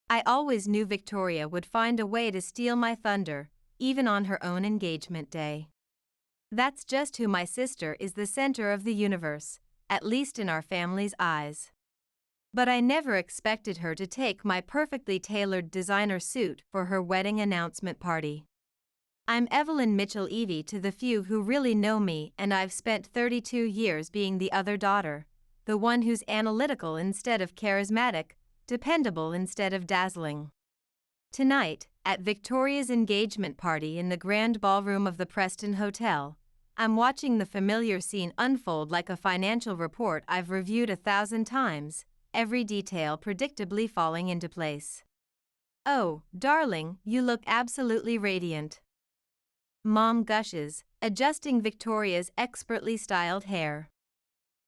I always knew Victoria would find a way to steal my thunder, even on her own engagement day. That's just who my sister is, the center of the universe, at least in our family's eyes. But I never expected her to take my perfectly tailored designer suit for her wedding announcement party. I'm Evelyn Mitchell Evie to the few who really know me, and I've spent 32 years being the other daughter, the one who's analytical instead of charismatic, dependable instead of dazzling. Tonight, at Victoria's engagement party in the grand ballroom of the Preston Hotel, I'm watching the familiar scene unfold like a financial report I've reviewed 1,000 times, every detail predictably falling into place. "Oh, darling, you look absolutely radiant," Mom gushes, adjusting Victoria's expertly styled hair.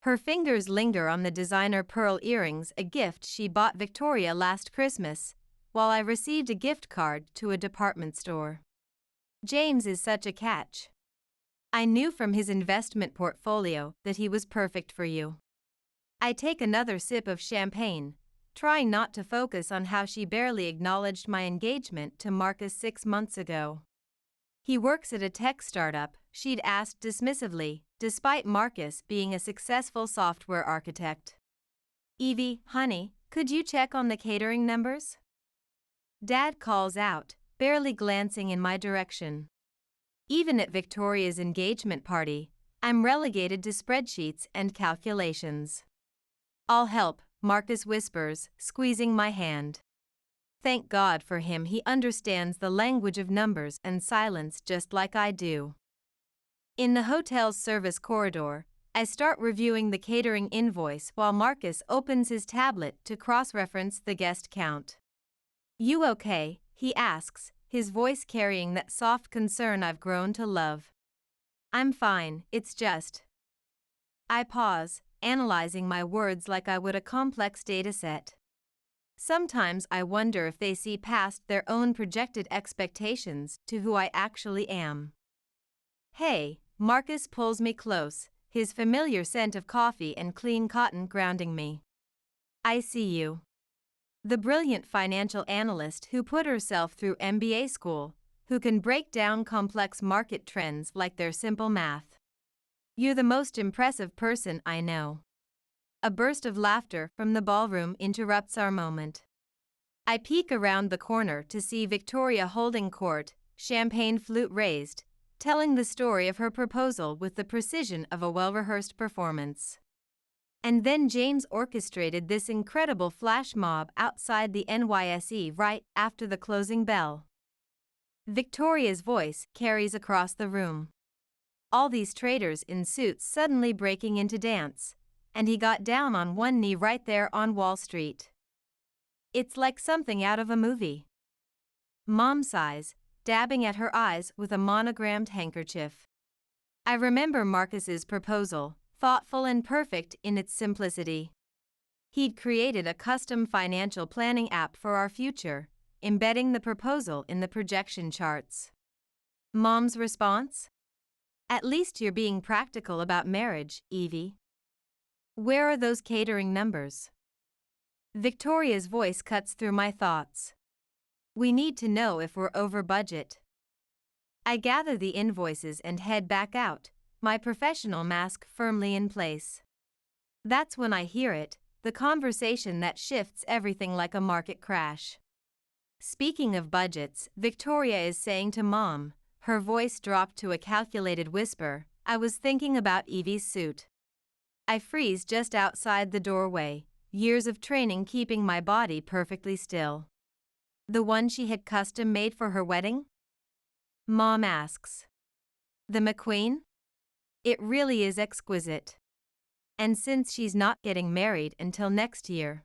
Her fingers linger on the designer pearl earrings, a gift she bought Victoria last Christmas, while I received a gift card to a department store. James is such a catch. I knew from his investment portfolio that he was perfect for you. I take another sip of champagne, trying not to focus on how she barely acknowledged my engagement to Marcus 6 months ago. He works at a tech startup, she'd asked dismissively, despite Marcus being a successful software architect. "Evie, honey, could you check on the catering numbers?" Dad calls out, barely glancing in my direction. Even at Victoria's engagement party, I'm relegated to spreadsheets and calculations. "I'll help," Marcus whispers, squeezing my hand. Thank God for him, he understands the language of numbers and silence just like I do. In the hotel's service corridor, I start reviewing the catering invoice while Marcus opens his tablet to cross-reference the guest count. "You okay?" he asks, his voice carrying that soft concern I've grown to love. "I'm fine, it's just..." I pause, analyzing my words like I would a complex data set. Sometimes I wonder if they see past their own projected expectations to who I actually am. "Hey," Marcus pulls me close, his familiar scent of coffee and clean cotton grounding me. "I see you. The brilliant financial analyst who put herself through MBA school, who can break down complex market trends like they're simple math. You're the most impressive person I know." A burst of laughter from the ballroom interrupts our moment. I peek around the corner to see Victoria holding court, champagne flute raised, telling the story of her proposal with the precision of a well-rehearsed performance. And then James orchestrated this incredible flash mob outside the NYSE right after the closing bell. Victoria's voice carries across the room. All these traders in suits suddenly breaking into dance, and he got down on one knee right there on Wall Street. It's like something out of a movie. Mom sighs, dabbing at her eyes with a monogrammed handkerchief. I remember Marcus's proposal, thoughtful and perfect in its simplicity. He'd created a custom financial planning app for our future, embedding the proposal in the projection charts. Mom's response? "At least you're being practical about marriage, Evie. Where are those catering numbers?" Victoria's voice cuts through my thoughts. "We need to know if we're over budget." I gather the invoices and head back out, my professional mask firmly in place. That's when I hear it, the conversation that shifts everything like a market crash. "Speaking of budgets," Victoria is saying to Mom, her voice dropped to a calculated whisper, "I was thinking about Evie's suit." I freeze just outside the doorway, years of training keeping my body perfectly still. "The one she had custom made for her wedding?" Mom asks. "The McQueen? It really is exquisite. And since she's not getting married until next year."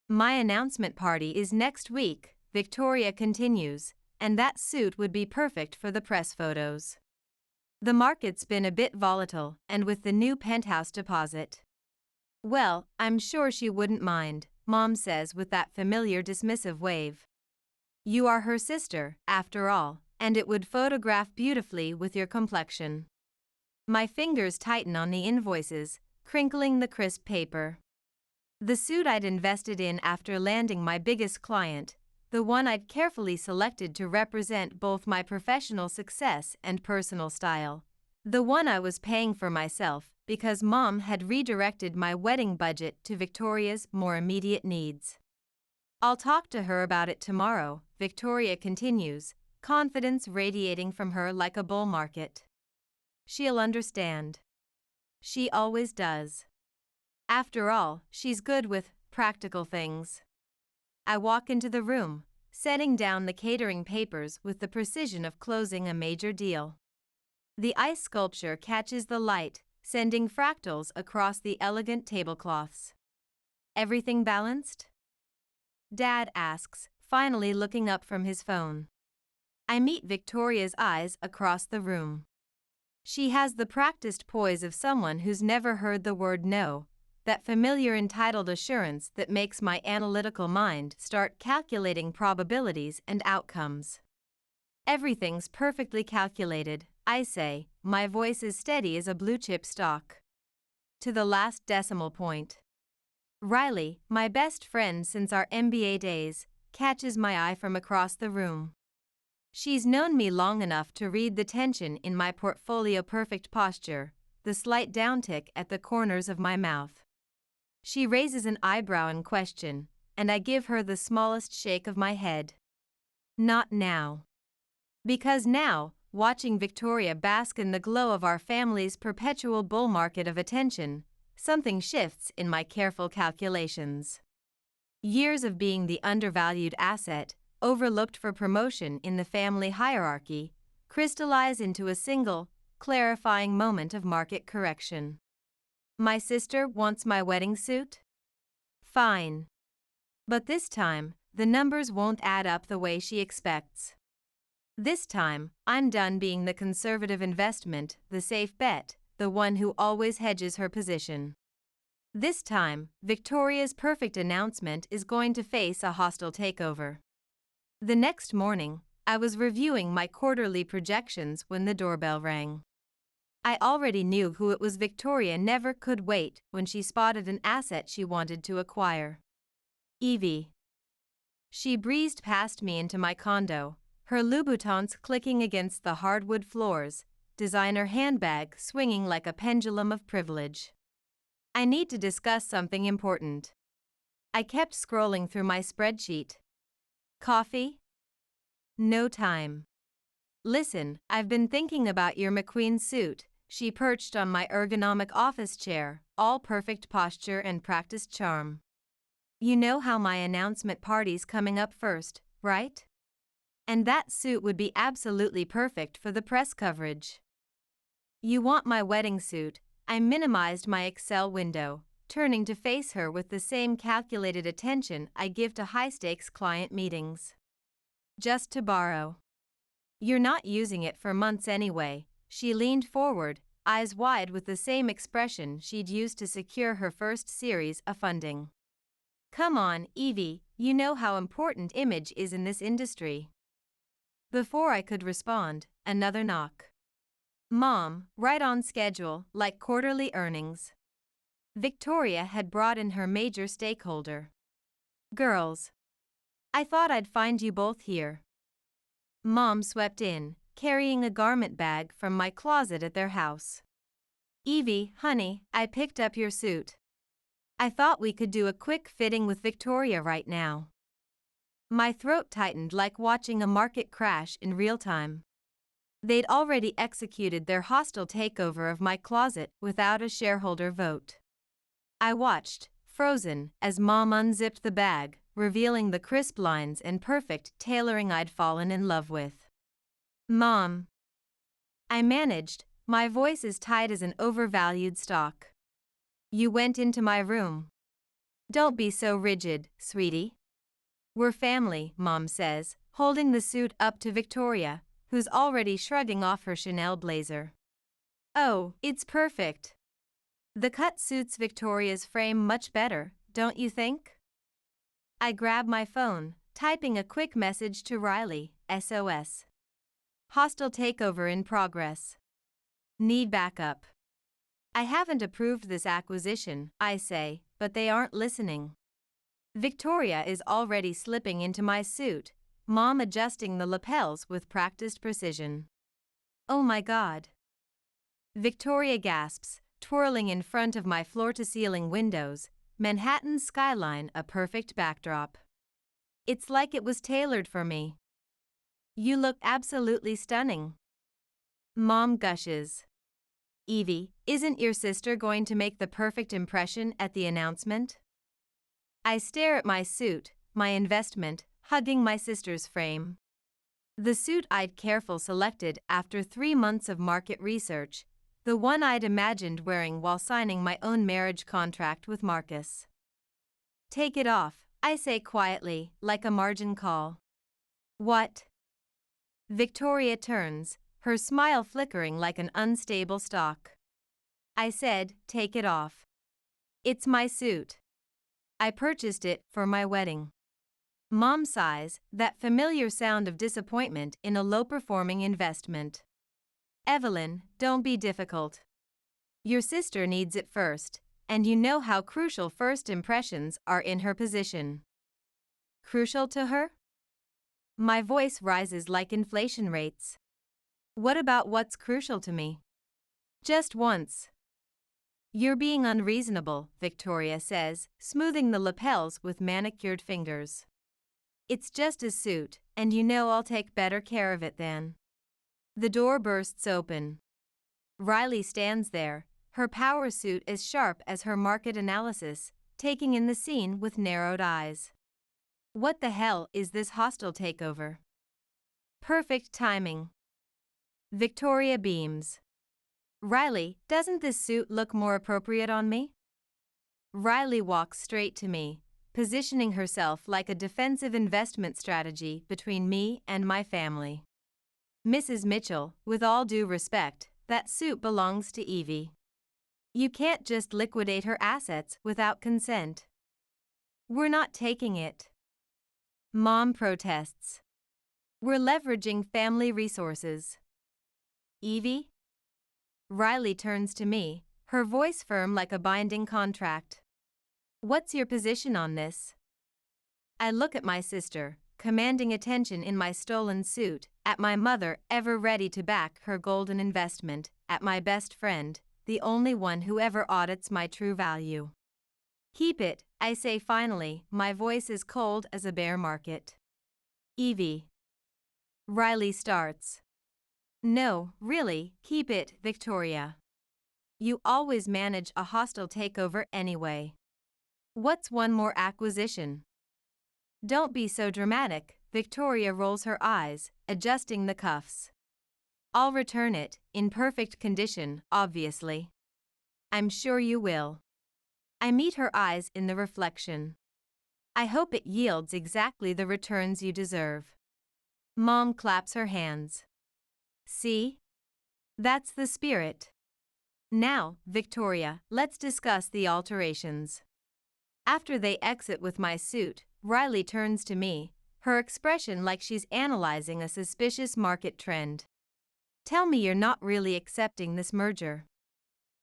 "My announcement party is next week," Victoria continues, "and that suit would be perfect for the press photos. The market's been a bit volatile, and with the new penthouse deposit." "Well, I'm sure she wouldn't mind," Mom says with that familiar dismissive wave. "You are her sister, after all, and it would photograph beautifully with your complexion." My fingers tighten on the invoices, crinkling the crisp paper. The suit I'd invested in after landing my biggest client, the one I'd carefully selected to represent both my professional success and personal style. The one I was paying for myself because Mom had redirected my wedding budget to Victoria's more immediate needs. I'll talk to her about it tomorrow, Victoria continues, confidence radiating from her like a bull market. She'll understand. She always does. After all, she's good with practical things. I walk into the room, setting down the catering papers with the precision of closing a major deal. The ice sculpture catches the light, sending fractals across the elegant tablecloths. Everything balanced? Dad asks, finally looking up from his phone. I meet Victoria's eyes across the room. She has the practiced poise of someone who's never heard the word no, that familiar entitled assurance that makes my analytical mind start calculating probabilities and outcomes. Everything's perfectly calculated, I say, my voice is steady as a blue chip stock. To the last decimal point. Riley, my best friend since our MBA days, catches my eye from across the room. She's known me long enough to read the tension in my portfolio perfect posture, the slight downtick at the corners of my mouth. She raises an eyebrow in question, and I give her the smallest shake of my head. Not now. Because now, watching Victoria bask in the glow of our family's perpetual bull market of attention, something shifts in my careful calculations. Years of being the undervalued asset, overlooked for promotion in the family hierarchy, crystallize into a single, clarifying moment of market correction. My sister wants my wedding suit? Fine. But this time, the numbers won't add up the way she expects. This time, I'm done being the conservative investment, the safe bet, the one who always hedges her position. This time, Victoria's perfect announcement is going to face a hostile takeover. The next morning, I was reviewing my quarterly projections when the doorbell rang. I already knew who it was. Victoria never could wait when she spotted an asset she wanted to acquire. Evie. She breezed past me into my condo, her Louboutins clicking against the hardwood floors, designer handbag swinging like a pendulum of privilege. I need to discuss something important. I kept scrolling through my spreadsheet. Coffee? No time. Listen, I've been thinking about your McQueen suit. She perched on my ergonomic office chair, all perfect posture and practiced charm. You know how my announcement party's coming up first, right? And that suit would be absolutely perfect for the press coverage. You want my wedding suit? I minimized my Excel window, turning to face her with the same calculated attention I give to high-stakes client meetings. Just to borrow. You're not using it for months anyway. She leaned forward, eyes wide with the same expression she'd used to secure her first series of funding. Come on, Evie, you know how important image is in this industry. Before I could respond, another knock. Mom, right on schedule, like quarterly earnings. Victoria had brought in her major stakeholder. Girls. I thought I'd find you both here. Mom swept in, carrying a garment bag from my closet at their house. Evie, honey, I picked up your suit. I thought we could do a quick fitting with Victoria right now. My throat tightened like watching a market crash in real time. They'd already executed their hostile takeover of my closet without a shareholder vote. I watched, frozen, as Mom unzipped the bag, revealing the crisp lines and perfect tailoring I'd fallen in love with. Mom. I managed, my voice as tight as an overvalued stock. You went into my room. Don't be so rigid, sweetie. We're family, Mom says, holding the suit up to Victoria, who's already shrugging off her Chanel blazer. Oh, it's perfect. The cut suits Victoria's frame much better, don't you think? I grab my phone, typing a quick message to Riley, SOS. Hostile takeover in progress. Need backup. I haven't approved this acquisition, I say, but they aren't listening. Victoria is already slipping into my suit, Mom adjusting the lapels with practiced precision. Oh my God. Victoria gasps, twirling in front of my floor-to-ceiling windows, Manhattan's skyline a perfect backdrop. It's like it was tailored for me. You look absolutely stunning. Mom gushes. Evie, isn't your sister going to make the perfect impression at the announcement? I stare at my suit, my investment, hugging my sister's frame. The suit I'd carefully selected after 3 months of market research, the one I'd imagined wearing while signing my own marriage contract with Marcus. Take it off, I say quietly, like a margin call. What? Victoria turns, her smile flickering like an unstable stalk. I said, take it off. It's my suit. I purchased it for my wedding. Mom sighs, that familiar sound of disappointment in a low-performing investment. Evelyn, don't be difficult. Your sister needs it first, and you know how crucial first impressions are in her position. Crucial to her? My voice rises like inflation rates. What about what's crucial to me? Just once. You're being unreasonable, Victoria says, smoothing the lapels with manicured fingers. It's just a suit, and you know I'll take better care of it then. The door bursts open. Riley stands there, her power suit as sharp as her market analysis, taking in the scene with narrowed eyes. What the hell is this hostile takeover? Perfect timing. Victoria beams. Riley, doesn't this suit look more appropriate on me? Riley walks straight to me, positioning herself like a defensive investment strategy between me and my family. Mrs. Mitchell, with all due respect, that suit belongs to Evie. You can't just liquidate her assets without consent. We're not taking it. Mom protests. We're leveraging family resources. Evie? Riley turns to me, her voice firm like a binding contract. What's your position on this? I look at my sister, commanding attention in my stolen suit, at my mother ever ready to back her golden investment, at my best friend, the only one who ever audits my true value. Keep it, I say finally, my voice is cold as a bear market. Evie. Riley starts. No, really, keep it, Victoria. You always manage a hostile takeover anyway. What's one more acquisition? Don't be so dramatic, Victoria rolls her eyes, adjusting the cuffs. I'll return it, in perfect condition, obviously. I'm sure you will. I meet her eyes in the reflection. I hope it yields exactly the returns you deserve. Mom claps her hands. See? That's the spirit. Now, Victoria, let's discuss the alterations. After they exit with my suit, Riley turns to me, her expression like she's analyzing a suspicious market trend. Tell me you're not really accepting this merger.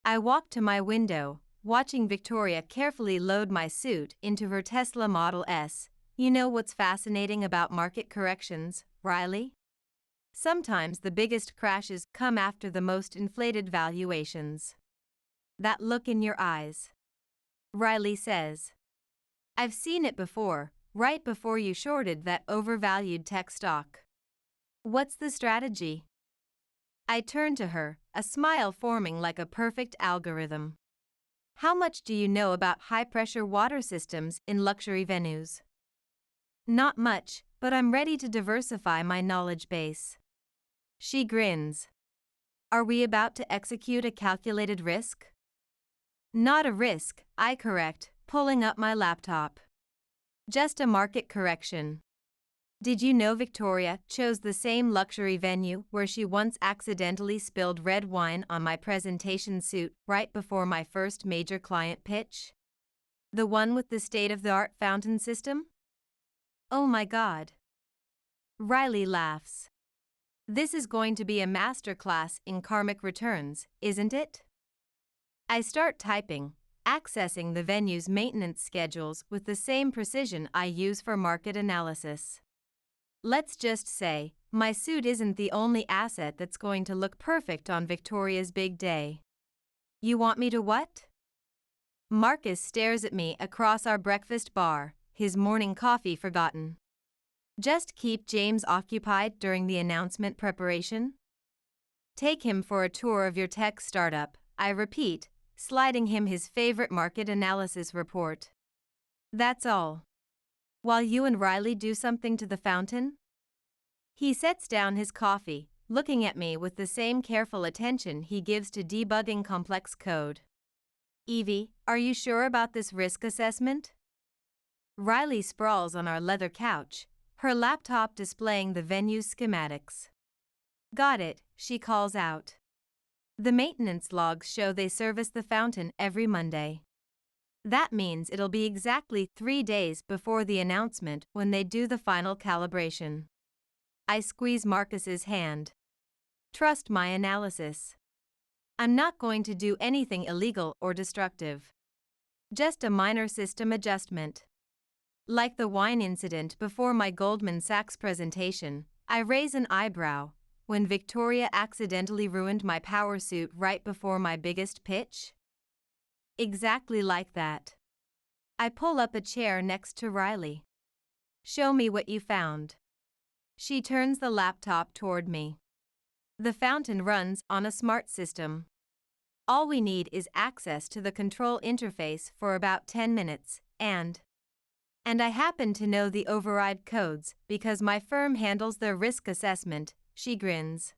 I walk to my window, watching Victoria carefully load my suit into her Tesla Model S. You know what's fascinating about market corrections, Riley? Sometimes the biggest crashes come after the most inflated valuations. That look in your eyes. Riley says. I've seen it before, right before you shorted that overvalued tech stock. What's the strategy? I turn to her, a smile forming like a perfect algorithm. How much do you know about high-pressure water systems in luxury venues? Not much, but I'm ready to diversify my knowledge base. She grins. Are we about to execute a calculated risk? Not a risk, I correct, pulling up my laptop. Just a market correction. Did you know Victoria chose the same luxury venue where she once accidentally spilled red wine on my presentation suit right before my first major client pitch? The one with the state-of-the-art fountain system? Oh my God. Riley laughs. This is going to be a masterclass in karmic returns, isn't it? I start typing, accessing the venue's maintenance schedules with the same precision I use for market analysis. Let's just say, my suit isn't the only asset that's going to look perfect on Victoria's big day. You want me to what? Marcus stares at me across our breakfast bar, his morning coffee forgotten. Just keep James occupied during the announcement preparation? Take him for a tour of your tech startup, I repeat, sliding him his favorite market analysis report. That's all. While you and Riley do something to the fountain? He sets down his coffee, looking at me with the same careful attention he gives to debugging complex code. Evie, are you sure about this risk assessment? Riley sprawls on our leather couch, her laptop displaying the venue's schematics. Got it, she calls out. The maintenance logs show they service the fountain every Monday. That means it'll be exactly 3 days before the announcement when they do the final calibration. I squeeze Marcus's hand. Trust my analysis. I'm not going to do anything illegal or destructive. Just a minor system adjustment. Like the wine incident before my Goldman Sachs presentation, I raise an eyebrow when Victoria accidentally ruined my power suit right before my biggest pitch? Exactly like that. I pull up a chair next to Riley. Show me what you found. She turns the laptop toward me. The fountain runs on a smart system. All we need is access to the control interface for about 10 minutes, and I happen to know the override codes because my firm handles their risk assessment, she grins.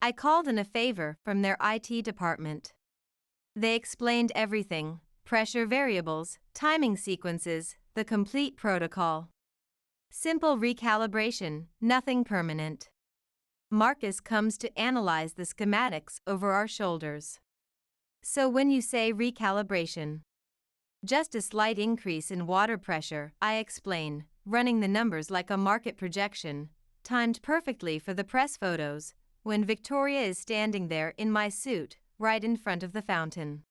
I called in a favor from their IT department. They explained everything, pressure variables, timing sequences, the complete protocol. Simple recalibration, nothing permanent. Marcus comes to analyze the schematics over our shoulders. So when you say recalibration, just a slight increase in water pressure, I explain, running the numbers like a market projection, timed perfectly for the press photos, when Victoria is standing there in my suit, right in front of the fountain.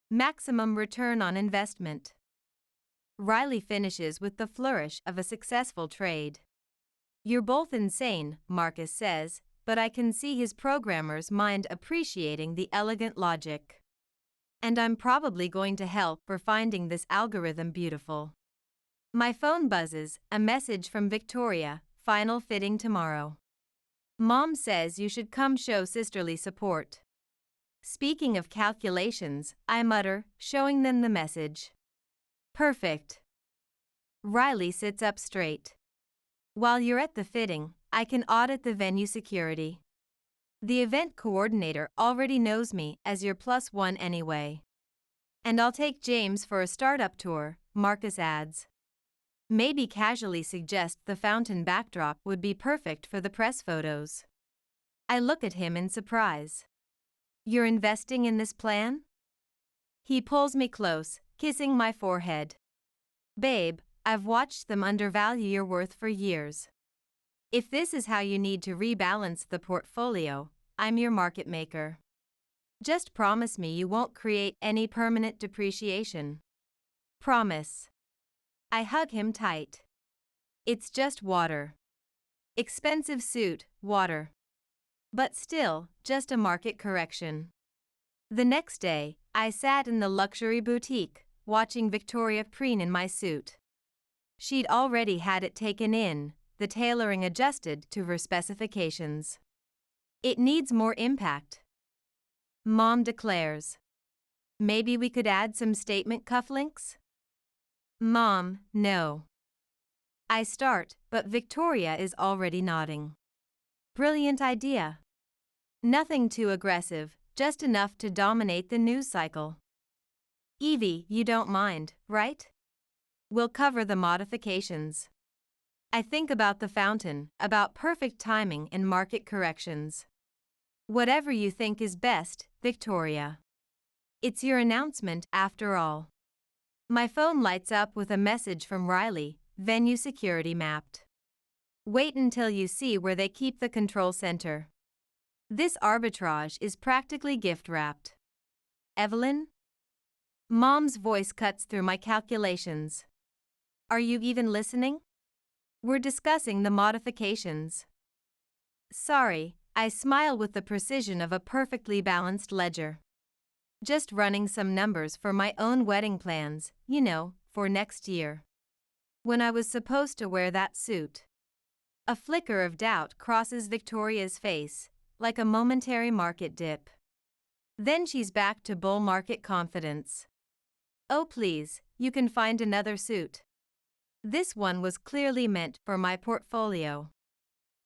Maximum return on investment. Riley finishes with the flourish of a successful trade. You're both insane, Marcus says, but I can see his programmer's mind appreciating the elegant logic. And I'm probably going to help for finding this algorithm beautiful. My phone buzzes, a message from Victoria, final fitting tomorrow. Mom says you should come show sisterly support. Speaking of calculations, I mutter, showing them the message. Perfect. Riley sits up straight. While you're at the fitting, I can audit the venue security. The event coordinator already knows me as your +1 anyway. And I'll take James for a startup tour, Marcus adds. Maybe casually suggest the fountain backdrop would be perfect for the press photos. I look at him in surprise. You're investing in this plan? He pulls me close, kissing my forehead. Babe, I've watched them undervalue your worth for years. If this is how you need to rebalance the portfolio, I'm your market maker. Just promise me you won't create any permanent depreciation. Promise. I hug him tight. It's just water. Expensive suit, water. But still, just a market correction. The next day, I sat in the luxury boutique, watching Victoria preen in my suit. She'd already had it taken in, the tailoring adjusted to her specifications. It needs more impact. Mom declares. Maybe we could add some statement cufflinks? Mom, no. I start, but Victoria is already nodding. Brilliant idea. Nothing too aggressive, just enough to dominate the news cycle. Evie, you don't mind, right? We'll cover the modifications. I think about the fountain, about perfect timing and market corrections. Whatever you think is best, Victoria. It's your announcement after all. My phone lights up with a message from Riley, venue security mapped. Wait until you see where they keep the control center. This arbitrage is practically gift-wrapped. Evelyn? Mom's voice cuts through my calculations. Are you even listening? We're discussing the modifications. Sorry, I smile with the precision of a perfectly balanced ledger. Just running some numbers for my own wedding plans, for next year. When I was supposed to wear that suit. A flicker of doubt crosses Victoria's face, like a momentary market dip. Then she's back to bull market confidence. Oh please, you can find another suit. This one was clearly meant for my portfolio.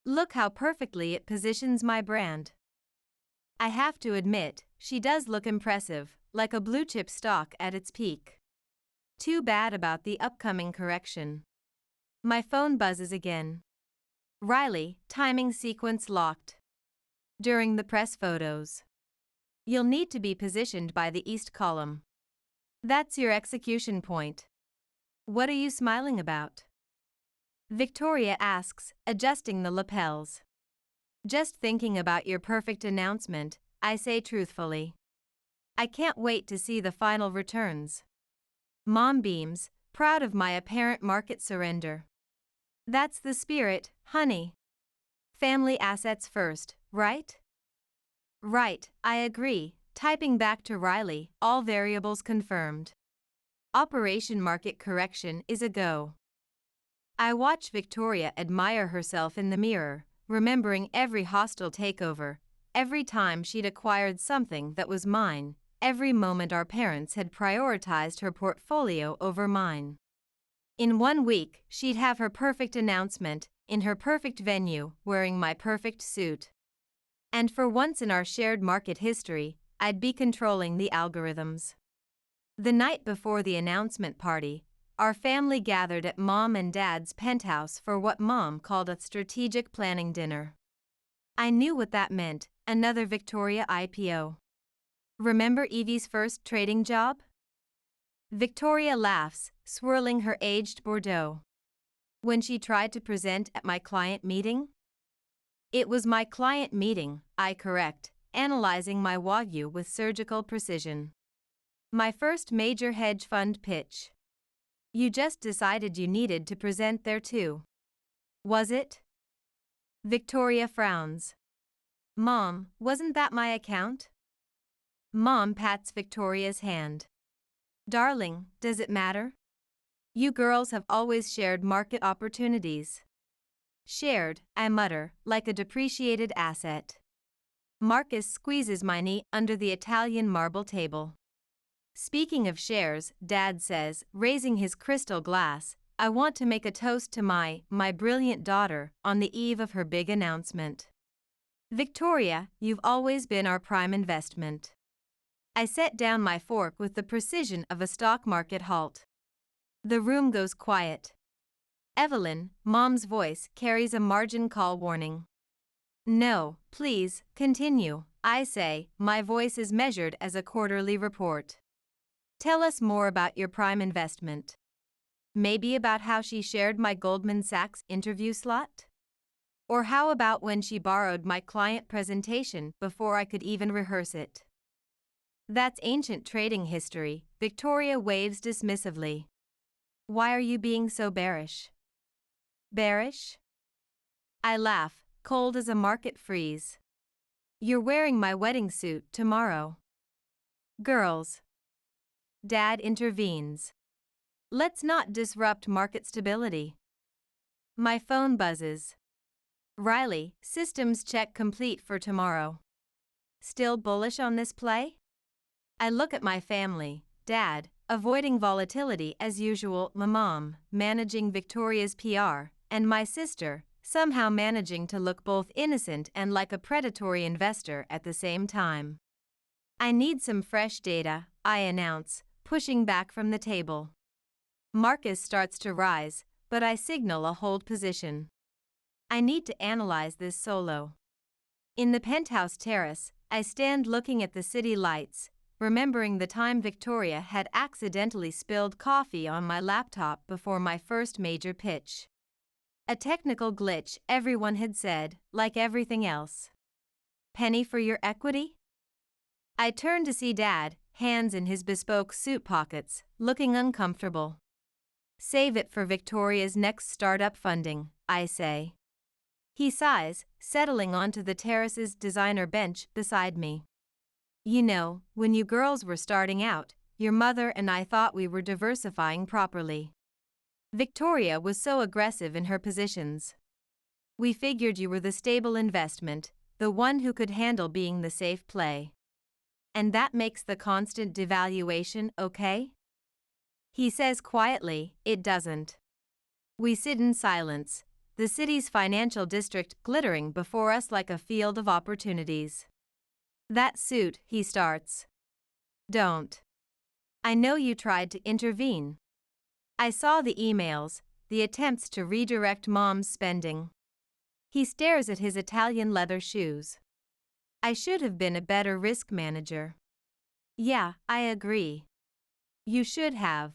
Look how perfectly it positions my brand. I have to admit, she does look impressive, like a blue-chip stock at its peak. Too bad about the upcoming correction. My phone buzzes again. Riley, timing sequence locked. During the press photos. You'll need to be positioned by the east column. That's your execution point. What are you smiling about? Victoria asks, adjusting the lapels. Just thinking about your perfect announcement, I say truthfully. I can't wait to see the final returns. Mom beams, proud of my apparent market surrender. That's the spirit, honey. Family assets first, right? Right, I agree, typing back to Riley, all variables confirmed. Operation Market Correction is a go. I watch Victoria admire herself in the mirror, remembering every hostile takeover, every time she'd acquired something that was mine, every moment our parents had prioritized her portfolio over mine. In 1 week, she'd have her perfect announcement, in her perfect venue, wearing my perfect suit. And for once in our shared market history, I'd be controlling the algorithms. The night before the announcement party, our family gathered at Mom and Dad's penthouse for what Mom called a strategic planning dinner. I knew what that meant, another Victoria IPO. Remember Evie's first trading job? Victoria laughs, swirling her aged Bordeaux. When she tried to present at my client meeting? It was my client meeting, I correct, analyzing my Wagyu with surgical precision. My first major hedge fund pitch. You just decided you needed to present there too. Was it? Victoria frowns. Mom, wasn't that my account? Mom pats Victoria's hand. Darling, does it matter? You girls have always shared market opportunities. Shared, I mutter, like a depreciated asset. Marcus squeezes my knee under the Italian marble table. Speaking of shares, Dad says, raising his crystal glass, I want to make a toast to my brilliant daughter on the eve of her big announcement. Victoria, you've always been our prime investment. I set down my fork with the precision of a stock market halt. The room goes quiet. Evelyn, Mom's voice carries a margin call warning. No, please, continue, I say, my voice is measured as a quarterly report. Tell us more about your prime investment. Maybe about how she shared my Goldman Sachs interview slot? Or how about when she borrowed my client presentation before I could even rehearse it? That's ancient trading history, Victoria waves dismissively. Why are you being so bearish? Bearish? I laugh, cold as a market freeze. You're wearing my wedding suit tomorrow. Girls. Dad intervenes. Let's not disrupt market stability. My phone buzzes. Riley, systems check complete for tomorrow. Still bullish on this play? I look at my family, Dad, avoiding volatility as usual, my mom, managing Victoria's PR, and my sister, somehow managing to look both innocent and like a predatory investor at the same time. I need some fresh data, I announce, pushing back from the table. Marcus starts to rise, but I signal a hold position. I need to analyze this solo. In the penthouse terrace, I stand looking at the city lights, remembering the time Victoria had accidentally spilled coffee on my laptop before my first major pitch. A technical glitch, everyone had said, like everything else. Penny for your equity? I turn to see Dad, hands in his bespoke suit pockets, looking uncomfortable. Save it for Victoria's next startup funding, I say. He sighs, settling onto the terrace's designer bench beside me. You know, when you girls were starting out, your mother and I thought we were diversifying properly. Victoria was so aggressive in her positions. We figured you were the stable investment, the one who could handle being the safe play. And that makes the constant devaluation okay? He says quietly, it doesn't. We sit in silence, the city's financial district glittering before us like a field of opportunities. That suit, he starts. Don't. I know you tried to intervene. I saw the emails, the attempts to redirect Mom's spending. He stares at his Italian leather shoes. I should have been a better risk manager. Yeah, I agree. You should have.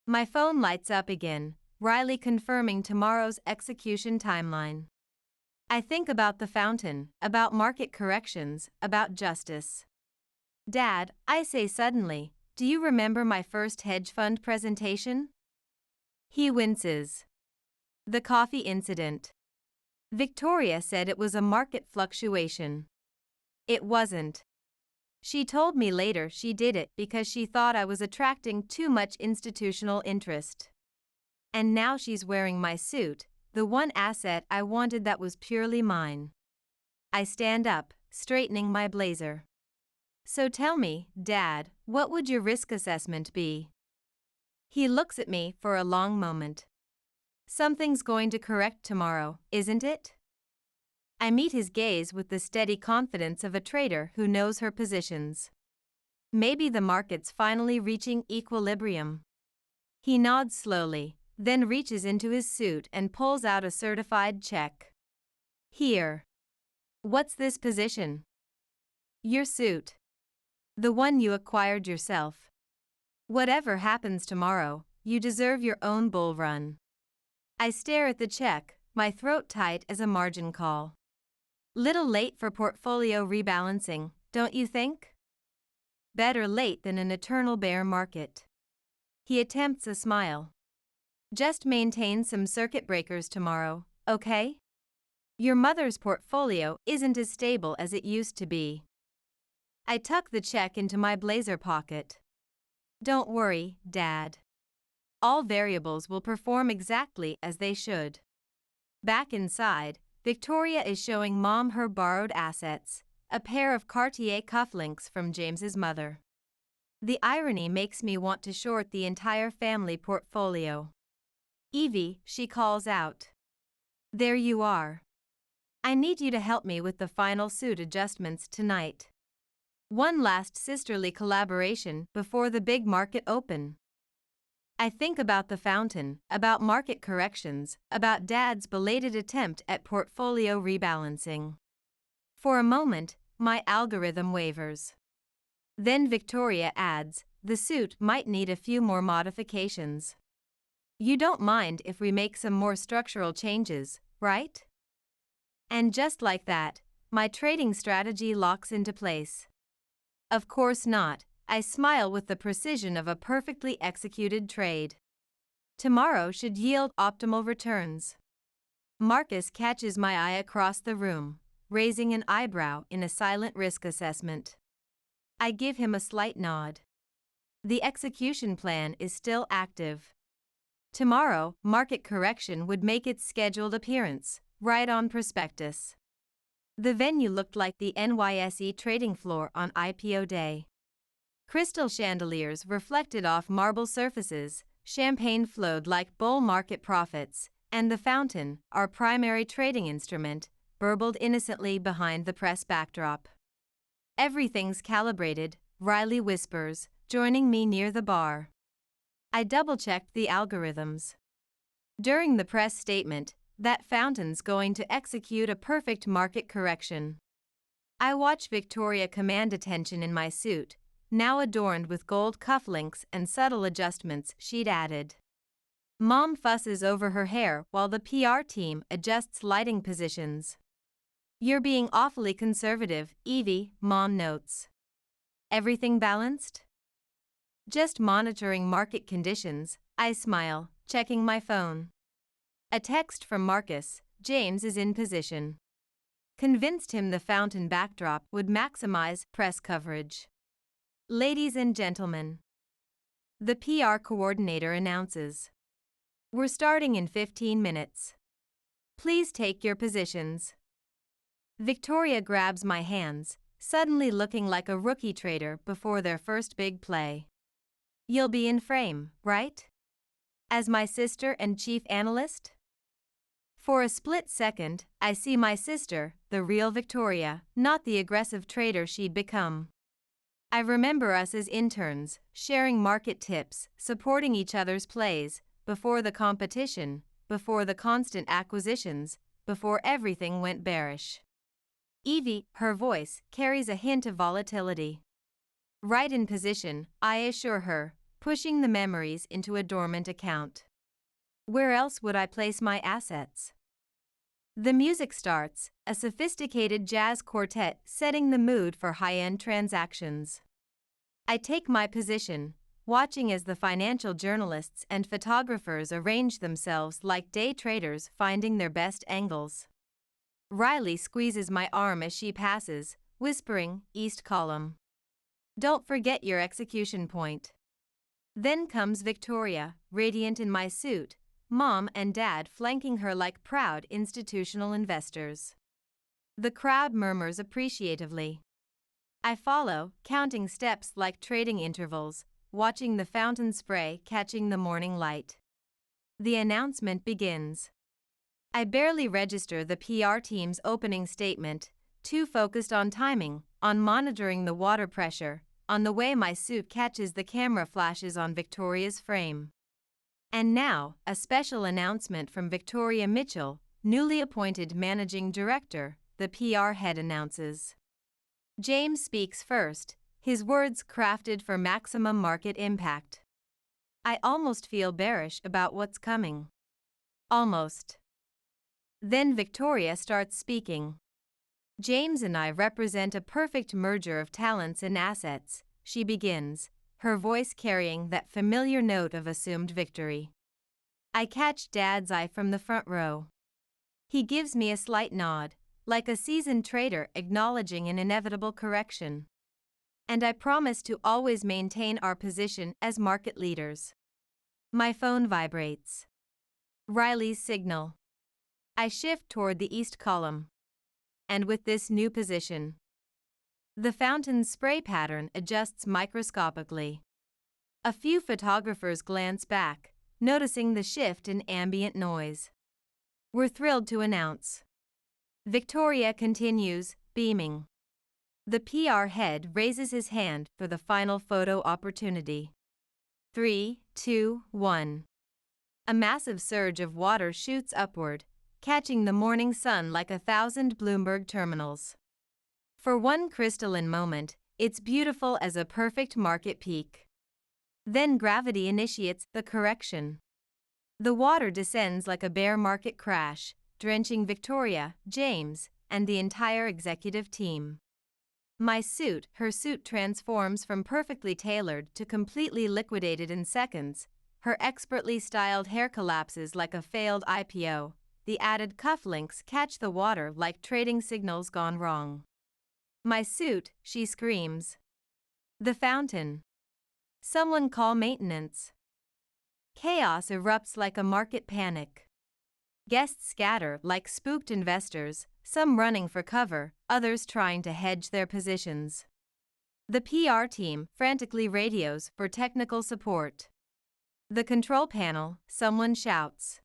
My phone lights up again, Riley confirming tomorrow's execution timeline. I think about the fountain, about market corrections, about justice. Dad, I say suddenly, do you remember my first hedge fund presentation? He winces. The coffee incident. Victoria said it was a market fluctuation. It wasn't. She told me later she did it because she thought I was attracting too much institutional interest. And now she's wearing my suit, the one asset I wanted that was purely mine. I stand up, straightening my blazer. So tell me, Dad, what would your risk assessment be? He looks at me for a long moment. Something's going to correct tomorrow, isn't it? I meet his gaze with the steady confidence of a trader who knows her positions. Maybe the market's finally reaching equilibrium. He nods slowly, then reaches into his suit and pulls out a certified check. Here. What's this position? Your suit. The one you acquired yourself. Whatever happens tomorrow, you deserve your own bull run. I stare at the check, my throat tight as a margin call. Little late for portfolio rebalancing, don't you think? Better late than an eternal bear market. He attempts a smile. Just maintain some circuit breakers tomorrow, okay? Your mother's portfolio isn't as stable as it used to be. I tuck the check into my blazer pocket. Don't worry, Dad. All variables will perform exactly as they should. Back inside, Victoria is showing Mom her borrowed assets, a pair of Cartier cufflinks from James's mother. The irony makes me want to short the entire family portfolio. Evie, she calls out. There you are. I need you to help me with the final suit adjustments tonight. One last sisterly collaboration before the big market open. I think about the fountain, about market corrections, about Dad's belated attempt at portfolio rebalancing. For a moment, my algorithm wavers. Then Victoria adds, the suit might need a few more modifications. You don't mind if we make some more structural changes, right? And just like that, my trading strategy locks into place. Of course not. I smile with the precision of a perfectly executed trade. Tomorrow should yield optimal returns. Marcus catches my eye across the room, raising an eyebrow in a silent risk assessment. I give him a slight nod. The execution plan is still active. Tomorrow, market correction would make its scheduled appearance, right on prospectus. The venue looked like the NYSE trading floor on IPO day. Crystal chandeliers reflected off marble surfaces, champagne flowed like bull market profits, and the fountain, our primary trading instrument, burbled innocently behind the press backdrop. Everything's calibrated, Riley whispers, joining me near the bar. I double-checked the algorithms. During the press statement, that fountain's going to execute a perfect market correction. I watch Victoria command attention in my suit, now adorned with gold cufflinks and subtle adjustments she'd added. Mom fusses over her hair while the PR team adjusts lighting positions. You're being awfully conservative, Evie, Mom notes. Everything balanced? Just monitoring market conditions, I smile, checking my phone. A text from Marcus, James is in position. Convinced him the fountain backdrop would maximize press coverage. Ladies and gentlemen, the PR coordinator announces. We're starting in 15 minutes. Please take your positions. Victoria grabs my hands, suddenly looking like a rookie trader before their first big play. You'll be in frame, right? As my sister and chief analyst? For a split second, I see my sister, the real Victoria, not the aggressive trader she'd become. I remember us as interns, sharing market tips, supporting each other's plays, before the competition, before the constant acquisitions, before everything went bearish. Evie, her voice, carries a hint of volatility. Right in position, I assure her, pushing the memories into a dormant account. Where else would I place my assets? The music starts, a sophisticated jazz quartet setting the mood for high-end transactions. I take my position, watching as the financial journalists and photographers arrange themselves like day traders finding their best angles. Riley squeezes my arm as she passes, whispering, "East column. Don't forget your execution point." Then comes Victoria, radiant in my suit, Mom and Dad flanking her like proud institutional investors. The crowd murmurs appreciatively. I follow, counting steps like trading intervals, watching the fountain spray catching the morning light. The announcement begins. I barely register the PR team's opening statement, too focused on timing, on monitoring the water pressure, on the way my suit catches the camera flashes on Victoria's frame. And now, a special announcement from Victoria Mitchell, newly appointed managing director, the PR head announces. James speaks first, his words crafted for maximum market impact. I almost feel bearish about what's coming. Almost. Then Victoria starts speaking. James and I represent a perfect merger of talents and assets, she begins, her voice carrying that familiar note of assumed victory. I catch Dad's eye from the front row. He gives me a slight nod, like a seasoned trader acknowledging an inevitable correction. And I promise to always maintain our position as market leaders. My phone vibrates. Riley's signal. I shift toward the east column. And with this new position, the fountain's spray pattern adjusts microscopically. A few photographers glance back, noticing the shift in ambient noise. We're thrilled to announce. Victoria continues, beaming. The PR head raises his hand for the final photo opportunity. 3, 2, 1. A massive surge of water shoots upward, catching the morning sun like 1,000 Bloomberg terminals. For one crystalline moment, it's beautiful as a perfect market peak. Then gravity initiates the correction. The water descends like a bear market crash, drenching Victoria, James, and the entire executive team. Her suit transforms from perfectly tailored to completely liquidated in seconds. Her expertly styled hair collapses like a failed IPO. The added cufflinks catch the water like trading signals gone wrong. My suit, she screams. The fountain. Someone call maintenance. Chaos erupts like a market panic. Guests scatter like spooked investors, some running for cover, others trying to hedge their positions. The PR team frantically radios for technical support. The control panel, someone shouts.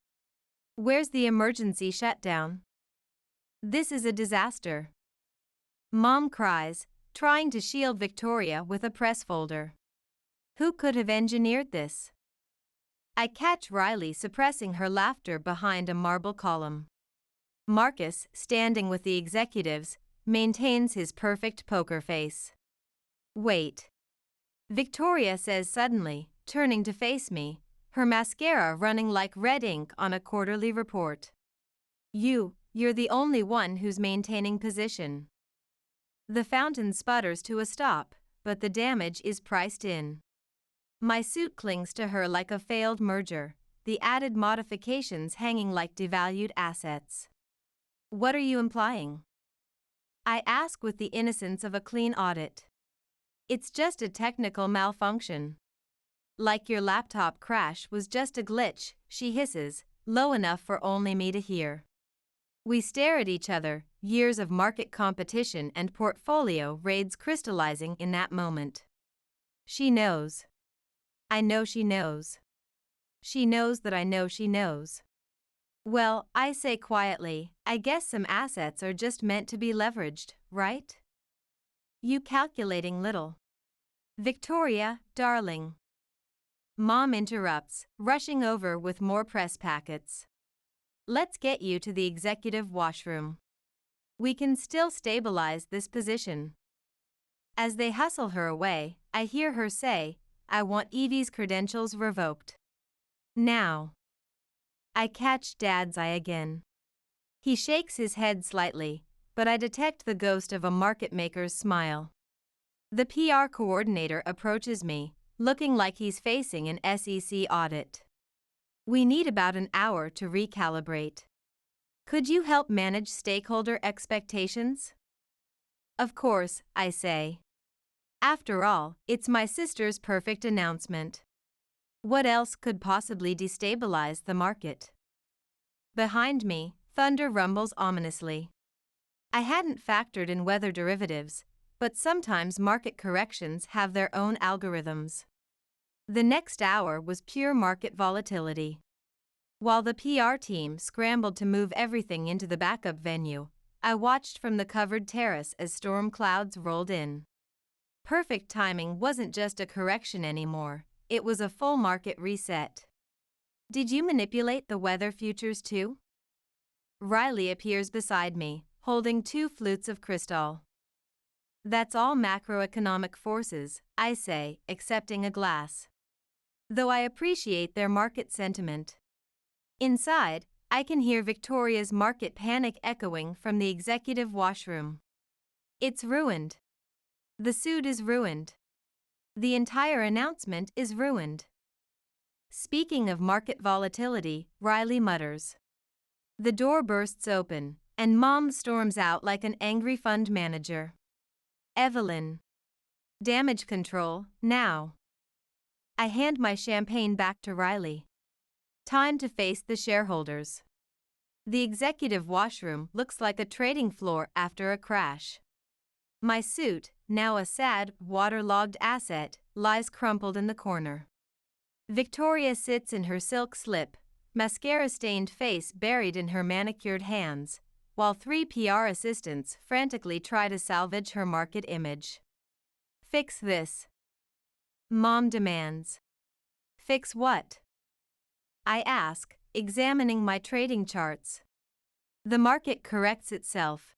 Where's the emergency shutdown? This is a disaster. Mom cries, trying to shield Victoria with a press folder. Who could have engineered this? I catch Riley suppressing her laughter behind a marble column. Marcus, standing with the executives, maintains his perfect poker face. Wait. Victoria says suddenly, turning to face me, her mascara running like red ink on a quarterly report. You're the only one who's maintaining position. The fountain sputters to a stop, but the damage is priced in. My suit clings to her like a failed merger, the added modifications hanging like devalued assets. What are you implying? I ask with the innocence of a clean audit. It's just a technical malfunction. Like your laptop crash was just a glitch, she hisses, low enough for only me to hear. We stare at each other, years of market competition and portfolio raids crystallizing in that moment. She knows. I know she knows. She knows that I know she knows. Well, I say quietly, I guess some assets are just meant to be leveraged, right? You calculating little. Victoria, darling. Mom interrupts, rushing over with more press packets. Let's get you to the executive washroom. We can still stabilize this position. As they hustle her away, I hear her say, I want Evie's credentials revoked. Now. I catch Dad's eye again. He shakes his head slightly, but I detect the ghost of a market maker's smile. The PR coordinator approaches me, looking like he's facing an SEC audit. We need about an hour to recalibrate. Could you help manage stakeholder expectations? Of course, I say. After all, it's my sister's perfect announcement. What else could possibly destabilize the market? Behind me, thunder rumbles ominously. I hadn't factored in weather derivatives, but sometimes market corrections have their own algorithms. The next hour was pure market volatility. While the PR team scrambled to move everything into the backup venue, I watched from the covered terrace as storm clouds rolled in. Perfect timing wasn't just a correction anymore, it was a full market reset. Did you manipulate the weather futures too? Riley appears beside me, holding 2 flutes of crystal. That's all macroeconomic forces, I say, accepting a glass. Though I appreciate their market sentiment. Inside, I can hear Victoria's market panic echoing from the executive washroom. It's ruined. The suit is ruined. The entire announcement is ruined. Speaking of market volatility, Riley mutters. The door bursts open, and Mom storms out like an angry fund manager. Evelyn. Damage control, now. I hand my champagne back to Riley. Time to face the shareholders. The executive washroom looks like a trading floor after a crash. My suit, now a sad, waterlogged asset, lies crumpled in the corner. Victoria sits in her silk slip, mascara-stained face buried in her manicured hands, while 3 PR assistants frantically try to salvage her market image. Fix this. Mom demands. Fix what? I ask, examining my trading charts. The market corrects itself.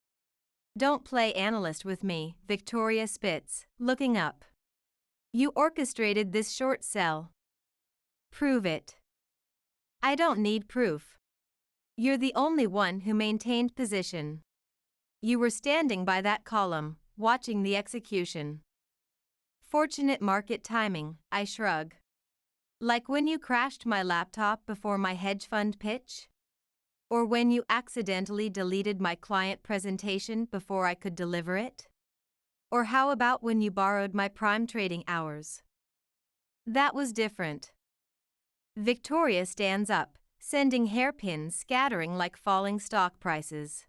Don't play analyst with me, Victoria spits, looking up. You orchestrated this short sell. Prove it. I don't need proof. You're the only one who maintained position. You were standing by that column, watching the execution. Fortunate market timing, I shrug. Like when you crashed my laptop before my hedge fund pitch? Or when you accidentally deleted my client presentation before I could deliver it? Or how about when you borrowed my prime trading hours? That was different. Victoria stands up, sending hairpins scattering like falling stock prices.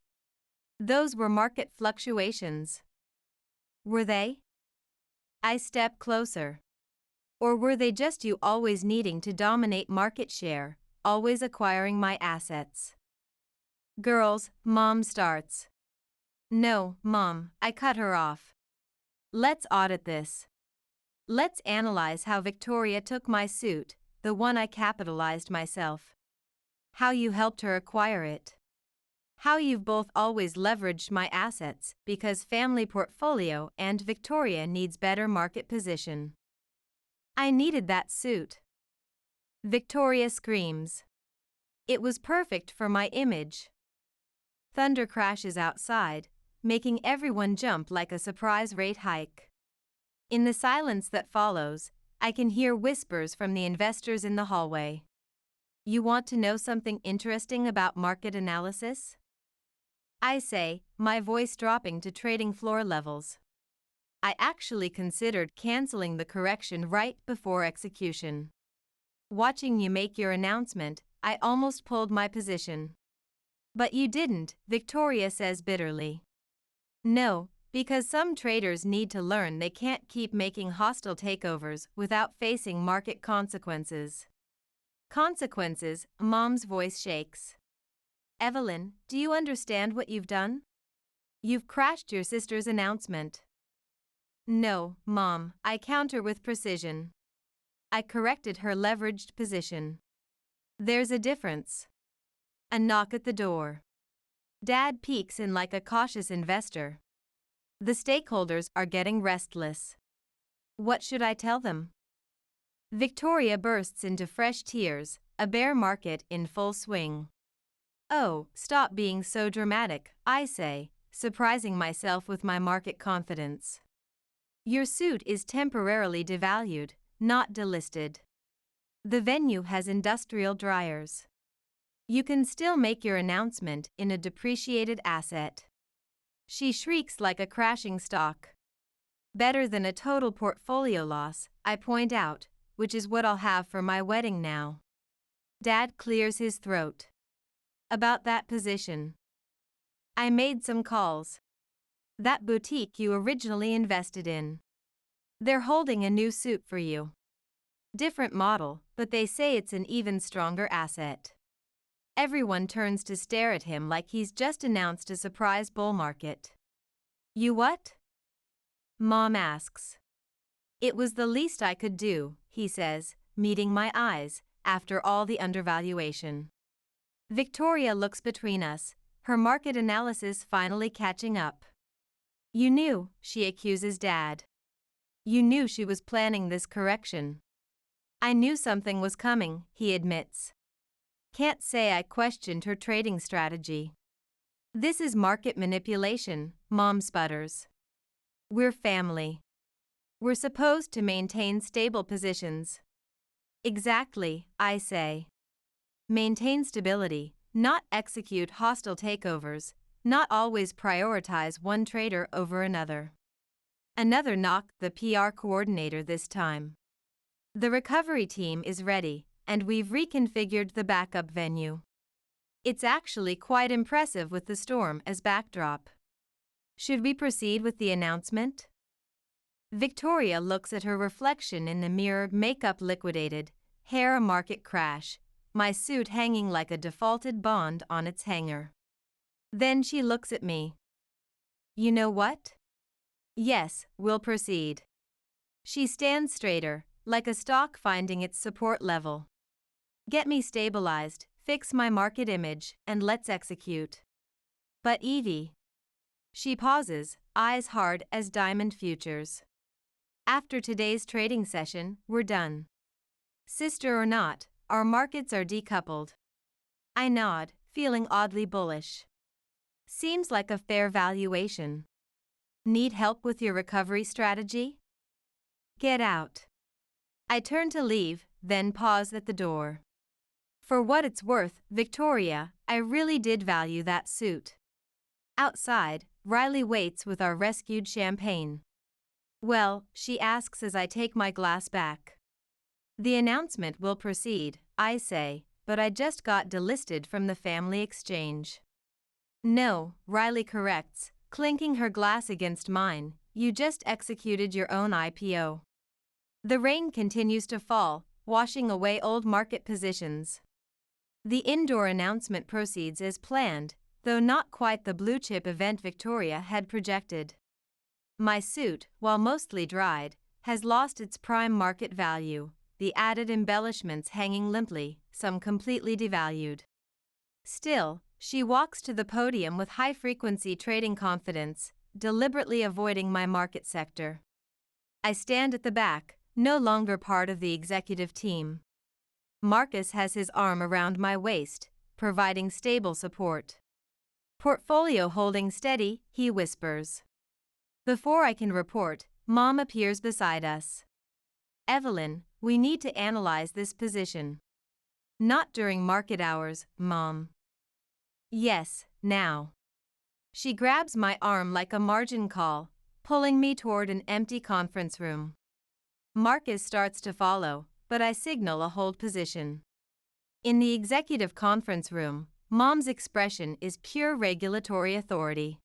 Those were market fluctuations. Were they? I step closer. Or were they just you always needing to dominate market share, always acquiring my assets? Girls, Mom starts. No, Mom, I cut her off. Let's audit this. Let's analyze how Victoria took my suit, the one I capitalized myself. How you helped her acquire it. How you've both always leveraged my assets because family portfolio and Victoria needs better market position. I needed that suit. Victoria screams. It was perfect for my image. Thunder crashes outside, making everyone jump like a surprise rate hike. In the silence that follows, I can hear whispers from the investors in the hallway. You want to know something interesting about market analysis? I say, my voice dropping to trading floor levels. I actually considered canceling the correction right before execution. Watching you make your announcement, I almost pulled my position. But you didn't, Victoria says bitterly. No, because some traders need to learn they can't keep making hostile takeovers without facing market consequences. Consequences, Mom's voice shakes. Evelyn, do you understand what you've done? You've crashed your sister's announcement. No, Mom, I counter with precision. I corrected her leveraged position. There's a difference. A knock at the door. Dad peeks in like a cautious investor. The stakeholders are getting restless. What should I tell them? Victoria bursts into fresh tears, a bear market in full swing. Oh, stop being so dramatic, I say, surprising myself with my market confidence. Your suit is temporarily devalued, not delisted. The venue has industrial dryers. You can still make your announcement in a depreciated asset. She shrieks like a crashing stock. Better than a total portfolio loss, I point out, which is what I'll have for my wedding now. Dad clears his throat. About that position. I made some calls. That boutique you originally invested in. They're holding a new suit for you. Different model, but they say it's an even stronger asset. Everyone turns to stare at him like he's just announced a surprise bull market. You what? Mom asks. It was the least I could do, he says, meeting my eyes, after all the undervaluation. Victoria looks between us, her market analysis finally catching up. You knew, she accuses Dad. You knew she was planning this correction. I knew something was coming, he admits. Can't say I questioned her trading strategy. This is market manipulation, Mom sputters. We're family. We're supposed to maintain stable positions. Exactly, I say. Maintain stability, not execute hostile takeovers, not always prioritize one trader over another. Another knock, the PR coordinator this time. The recovery team is ready, and we've reconfigured the backup venue. It's actually quite impressive with the storm as backdrop. Should we proceed with the announcement? Victoria looks at her reflection in the mirror, makeup liquidated, hair a market crash, my suit hanging like a defaulted bond on its hanger. Then she looks at me. You know what? Yes, we'll proceed. She stands straighter, like a stock finding its support level. Get me stabilized, fix my market image, and let's execute. But Evie. She pauses, eyes hard as diamond futures. After today's trading session, we're done. Sister or not, our markets are decoupled. I nod, feeling oddly bullish. Seems like a fair valuation. Need help with your recovery strategy? Get out. I turn to leave, then pause at the door. For what it's worth, Victoria, I really did value that suit. Outside, Riley waits with our rescued champagne. Well, she asks as I take my glass back. The announcement will proceed, I say, but I just got delisted from the family exchange. No, Riley corrects, clinking her glass against mine, you just executed your own IPO. The rain continues to fall, washing away old market positions. The indoor announcement proceeds as planned, though not quite the blue-chip event Victoria had projected. My suit, while mostly dried, has lost its prime market value, the added embellishments hanging limply, some completely devalued. Still, she walks to the podium with high-frequency trading confidence, deliberately avoiding my market sector. I stand at the back, no longer part of the executive team. Marcus has his arm around my waist, providing stable support. Portfolio holding steady, he whispers. Before I can report, Mom appears beside us. Evelyn, we need to analyze this position. Not during market hours, Mom. Yes, now. She grabs my arm like a margin call, pulling me toward an empty conference room. Marcus starts to follow, but I signal a hold position. In the executive conference room, Mom's expression is pure regulatory authority.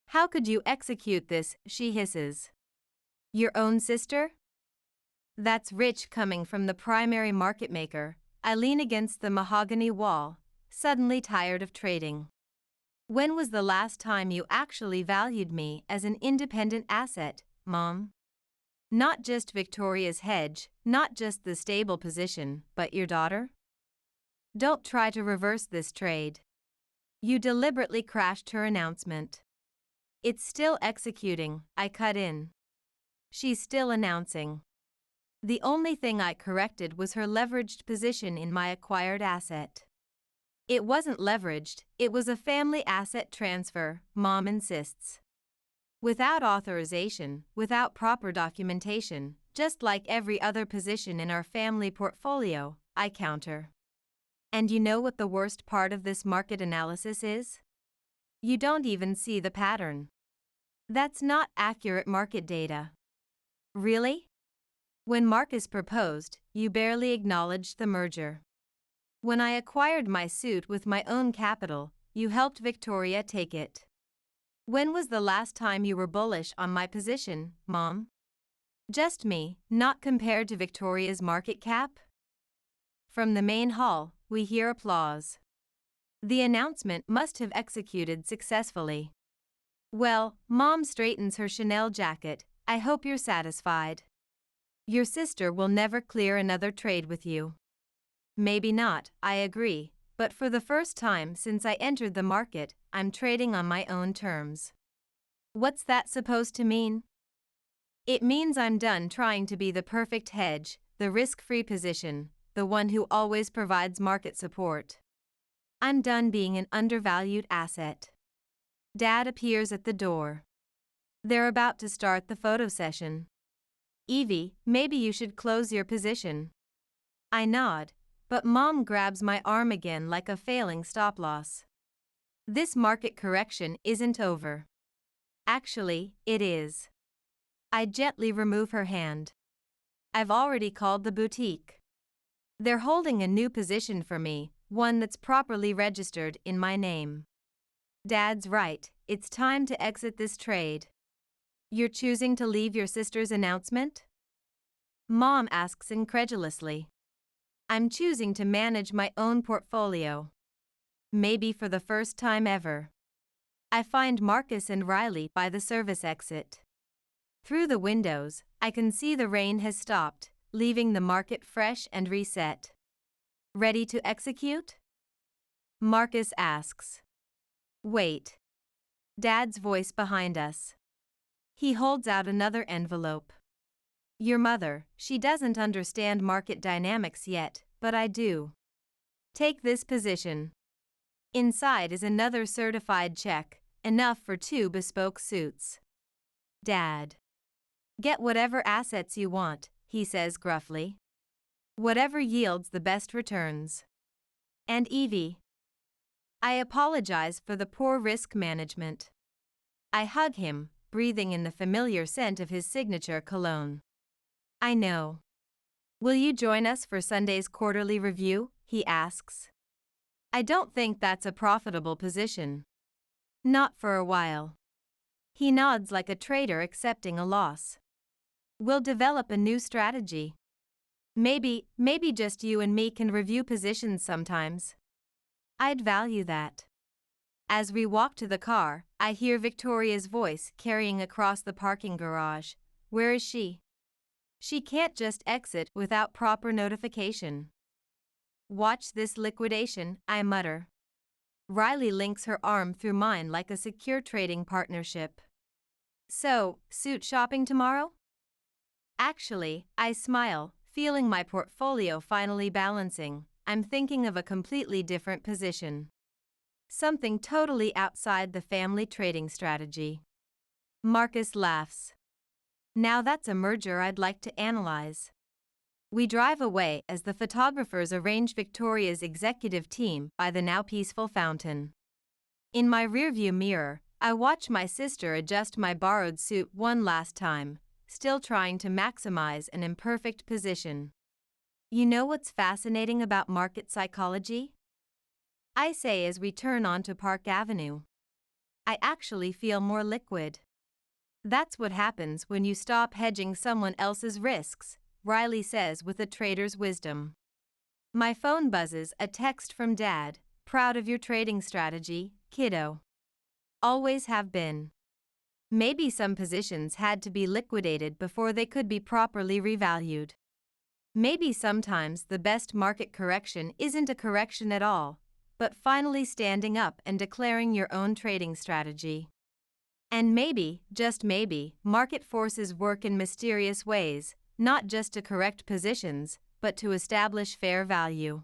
How could you execute this, she hisses. Your own sister? That's rich coming from the primary market maker. I lean against the mahogany wall, suddenly tired of trading. When was the last time you actually valued me as an independent asset, Mom? Not just Victoria's hedge, not just the stable position, but your daughter? Don't try to reverse this trade. You deliberately crashed her announcement. It's still executing, I cut in. She's still announcing. The only thing I corrected was her leveraged position in my acquired asset. It wasn't leveraged, it was a family asset transfer, Mom insists. Without authorization, without proper documentation, just like every other position in our family portfolio, I counter. And you know what the worst part of this market analysis is? You don't even see the pattern. That's not accurate market data. Really? When Marcus proposed, you barely acknowledged the merger. When I acquired my suit with my own capital, you helped Victoria take it. When was the last time you were bullish on my position, Mom? Just me, not compared to Victoria's market cap? From the main hall, we hear applause. The announcement must have executed successfully. Well, Mom straightens her Chanel jacket. I hope you're satisfied. Your sister will never clear another trade with you. Maybe not, I agree, but for the first time since I entered the market, I'm trading on my own terms. What's that supposed to mean? It means I'm done trying to be the perfect hedge, the risk-free position, the one who always provides market support. I'm done being an undervalued asset. Dad appears at the door. They're about to start the photo session. Evie, maybe you should close your position. I nod, but Mom grabs my arm again like a failing stop-loss. This market correction isn't over. Actually, it is. I gently remove her hand. I've already called the boutique. They're holding a new position for me, one that's properly registered in my name. Dad's right, it's time to exit this trade. You're choosing to leave your sister's announcement? Mom asks incredulously. I'm choosing to manage my own portfolio. Maybe for the first time ever. I find Marcus and Riley by the service exit. Through the windows, I can see the rain has stopped, leaving the market fresh and reset. Ready to execute? Marcus asks. Wait. Dad's voice behind us. He holds out another envelope. Your mother, she doesn't understand market dynamics yet, but I do. Take this position. Inside is another certified check, enough for 2 bespoke suits. Dad. Get whatever assets you want, he says gruffly. Whatever yields the best returns. And Evie. I apologize for the poor risk management. I hug him, breathing in the familiar scent of his signature cologne. I know. Will you join us for Sunday's quarterly review? He asks. I don't think that's a profitable position. Not for a while. He nods like a trader accepting a loss. We'll develop a new strategy. Maybe just you and me can review positions sometimes. I'd value that. As we walk to the car, I hear Victoria's voice carrying across the parking garage. Where is she? She can't just exit without proper notification. Watch this liquidation, I mutter. Riley links her arm through mine like a secure trading partnership. So, suit shopping tomorrow? Actually, I smile, feeling my portfolio finally balancing. I'm thinking of a completely different position. Something totally outside the family trading strategy. Marcus laughs. Now that's a merger I'd like to analyze. We drive away as the photographers arrange Victoria's executive team by the now peaceful fountain. In my rearview mirror, I watch my sister adjust my borrowed suit one last time, still trying to maximize an imperfect position. You know what's fascinating about market psychology? I say as we turn onto Park Avenue. I actually feel more liquid. That's what happens when you stop hedging someone else's risks, Riley says with a trader's wisdom. My phone buzzes, a text from Dad, proud of your trading strategy, kiddo. Always have been. Maybe some positions had to be liquidated before they could be properly revalued. Maybe sometimes the best market correction isn't a correction at all, but finally standing up and declaring your own trading strategy. And maybe, just maybe, market forces work in mysterious ways, not just to correct positions, but to establish fair value.